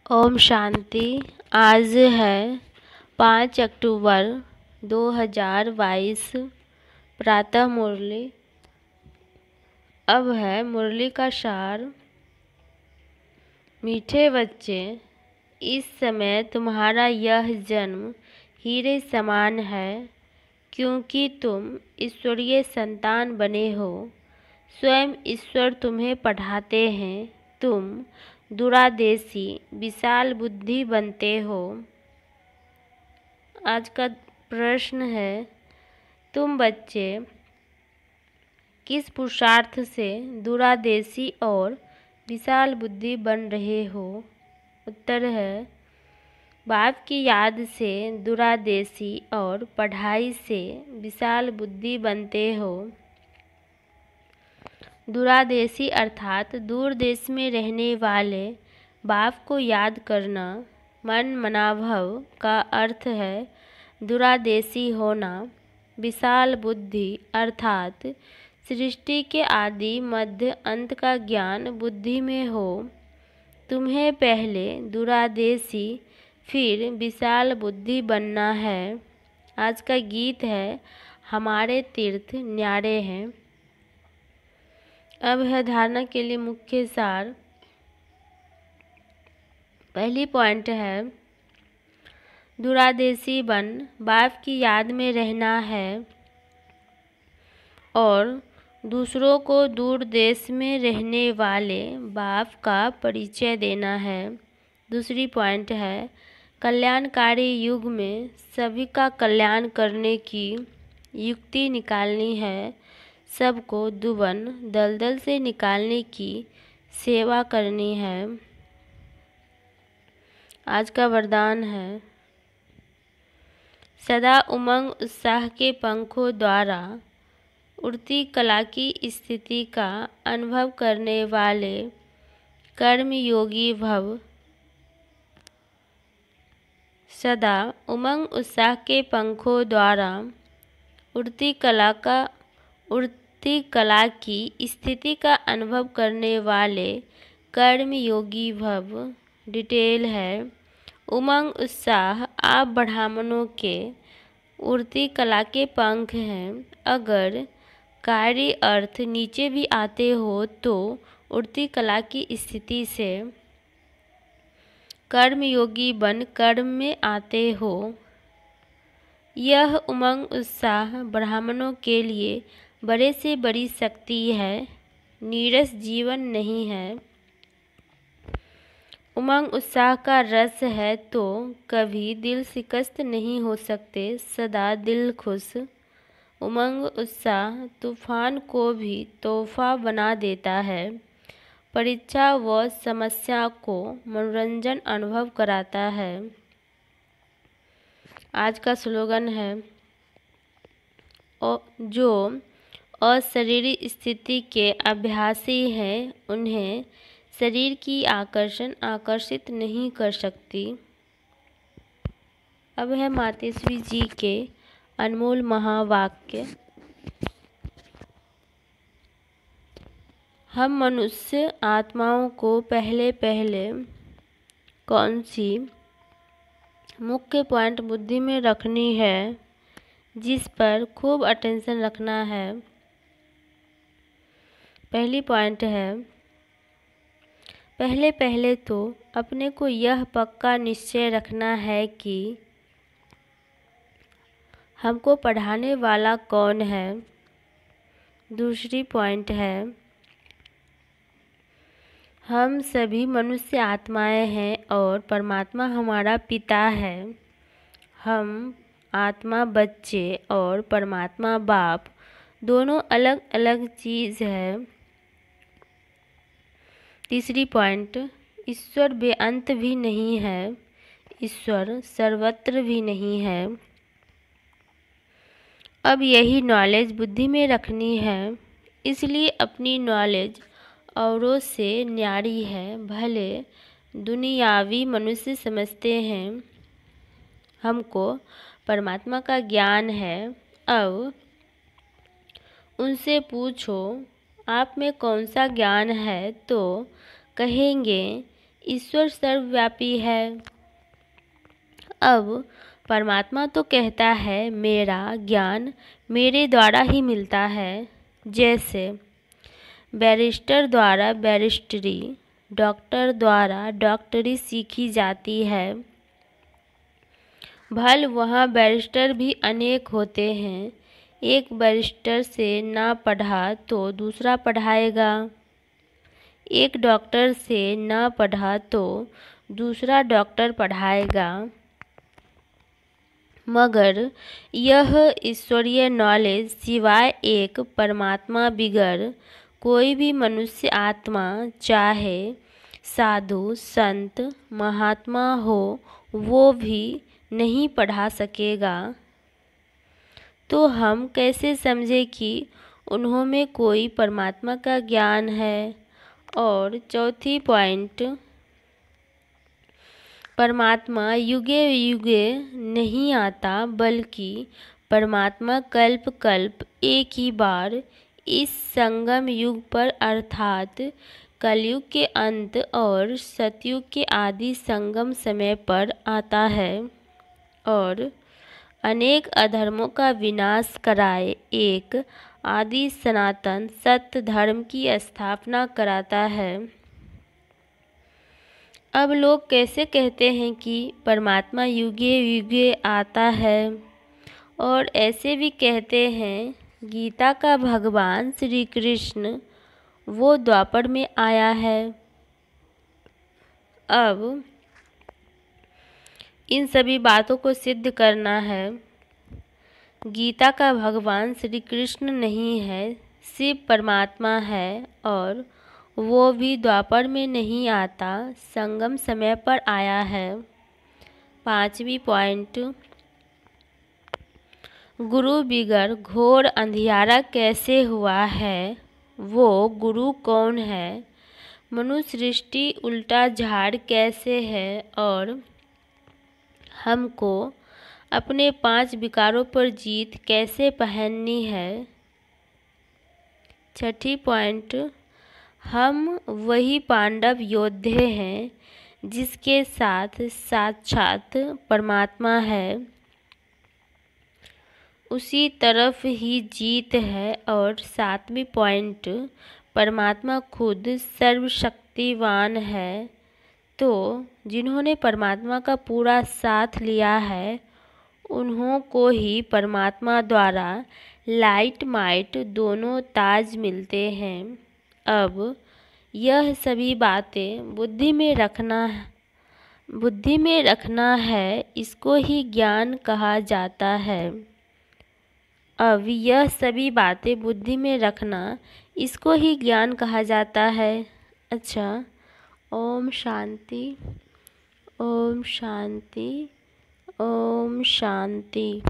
ओम शांति। आज है 5 अक्टूबर 2022। प्रातः मुरली। अब है मुरली का सार। मीठे बच्चे, इस समय तुम्हारा यह जन्म हीरे समान है, क्योंकि तुम ईश्वरीय संतान बने हो। स्वयं ईश्वर तुम्हें पढ़ाते हैं। तुम दूरादेशी विशाल बुद्धि बनते हो। आज का प्रश्न है, तुम बच्चे किस पुरुषार्थ से दूरादेशी और विशाल बुद्धि बन रहे हो? उत्तर है, बाप की याद से दूरादेशी और पढ़ाई से विशाल बुद्धि बनते हो। दूरादेशी अर्थात दूर देश में रहने वाले बाप को याद करना। मन मनाभव का अर्थ है दूरादेशी होना। विशाल बुद्धि अर्थात सृष्टि के आदि मध्य अंत का ज्ञान बुद्धि में हो। तुम्हें पहले दूरादेशी फिर विशाल बुद्धि बनना है। आज का गीत है, हमारे तीर्थ न्यारे हैं। अब है धारणा के लिए मुख्य सार। पहली पॉइंट है, दूरादेशी बन बाप की याद में रहना है और दूसरों को दूर देश में रहने वाले बाप का परिचय देना है। दूसरी पॉइंट है, कल्याणकारी युग में सभी का कल्याण करने की युक्ति निकालनी है। सबको दुबन दलदल से निकालने की सेवा करनी है। आज का वरदान है, सदा उमंग उत्साह के पंखों द्वारा उड़ती कला की स्थिति का अनुभव करने वाले कर्म योगी भव। सदा उमंग उत्साह के पंखों द्वारा उड़ती कला की स्थिति का अनुभव करने वाले कर्म योगी भव। डिटेल है, उमंग उत्साह आप ब्राह्मणों के उड़ती कला के पंख हैं। अगर कार्य अर्थ नीचे भी आते हो तो उड़ती कला की स्थिति से कर्म योगी बन कर्म में आते हो। यह उमंग उत्साह ब्राह्मणों के लिए बड़े से बड़ी शक्ति है, नीरस जीवन नहीं है। उमंग उत्साह का रस है तो कभी दिल शिकस्त नहीं हो सकते, सदा दिल खुश। उमंग उत्साह तूफान को भी तोहफा बना देता है। परीक्षा व समस्या को मनोरंजन अनुभव कराता है। आज का स्लोगन है, जो अशरीरी स्थिति के अभ्यासी हैं उन्हें शरीर की आकर्षण आकर्षित नहीं कर सकती। अब है मातेश्वरी जी के अनमोल महावाक्य। हम मनुष्य आत्माओं को पहले कौन सी मुख्य पॉइंट बुद्धि में रखनी है, जिस पर खूब अटेंशन रखना है। पहली पॉइंट है, पहले तो अपने को यह पक्का निश्चय रखना है कि हमको पढ़ाने वाला कौन है। दूसरी पॉइंट है, हम सभी मनुष्य आत्माएं हैं और परमात्मा हमारा पिता है। हम आत्मा बच्चे और परमात्मा बाप दोनों अलग अलग चीज़ है। तीसरी पॉइंट, ईश्वर बेअंत भी नहीं है, ईश्वर सर्वत्र भी नहीं है। अब यही नॉलेज बुद्धि में रखनी है, इसलिए अपनी नॉलेज औरों से न्यारी है। भले दुनियावी मनुष्य समझते हैं हमको परमात्मा का ज्ञान है। अब उनसे पूछो आप में कौन सा ज्ञान है तो कहेंगे ईश्वर सर्वव्यापी है। अब परमात्मा तो कहता है मेरा ज्ञान मेरे द्वारा ही मिलता है। जैसे बैरिस्टर द्वारा बैरिस्टरी, डॉक्टर द्वारा डॉक्टरी सीखी जाती है। भल वहाँ बैरिस्टर भी अनेक होते हैं। एक बैरिस्टर से ना पढ़ा तो दूसरा पढ़ाएगा, एक डॉक्टर से ना पढ़ा तो दूसरा डॉक्टर पढ़ाएगा। मगर यह ईश्वरीय नॉलेज सिवाय एक परमात्मा बिगर कोई भी मनुष्य आत्मा, चाहे साधु संत महात्मा हो, वो भी नहीं पढ़ा सकेगा। तो हम कैसे समझे कि उन्हों में कोई परमात्मा का ज्ञान है। और चौथी पॉइंट, परमात्मा युगे युगे नहीं आता, बल्कि परमात्मा कल्प कल्प एक ही बार इस संगम युग पर अर्थात कलयुग के अंत और सतयुग के आदि संगम समय पर आता है और अनेक अधर्मों का विनाश कराए एक आदि सनातन सत्य धर्म की स्थापना कराता है। अब लोग कैसे कहते हैं कि परमात्मा युगे युगे आता है, और ऐसे भी कहते हैं गीता का भगवान श्री कृष्ण वो द्वापर में आया है। अब इन सभी बातों को सिद्ध करना है। गीता का भगवान श्री कृष्ण नहीं है, शिव परमात्मा है और वो भी द्वापर में नहीं आता, संगम समय पर आया है। पांचवी पॉइंट, गुरु बिगर घोर अंधियारा कैसे हुआ है, वो गुरु कौन है, मनुष्य सृष्टि उल्टा झाड़ कैसे है और हमको अपने 5 विकारों पर जीत कैसे पहननी है। छठी पॉइंट, हम वही पांडव योद्धे हैं जिसके साथ साक्षात परमात्मा है, उसी तरफ ही जीत है। और 7वीं पॉइंट, परमात्मा खुद सर्वशक्तिवान है, तो जिन्होंने परमात्मा का पूरा साथ लिया है उन्हों को ही परमात्मा द्वारा लाइट माइट दोनों ताज मिलते हैं। अब यह सभी बातें बुद्धि में रखना है, इसको ही ज्ञान कहा जाता है। अब यह सभी बातें बुद्धि में रखना, इसको ही ज्ञान कहा जाता है। अच्छा, ओम शांति, ओम शांति, ओम शांति।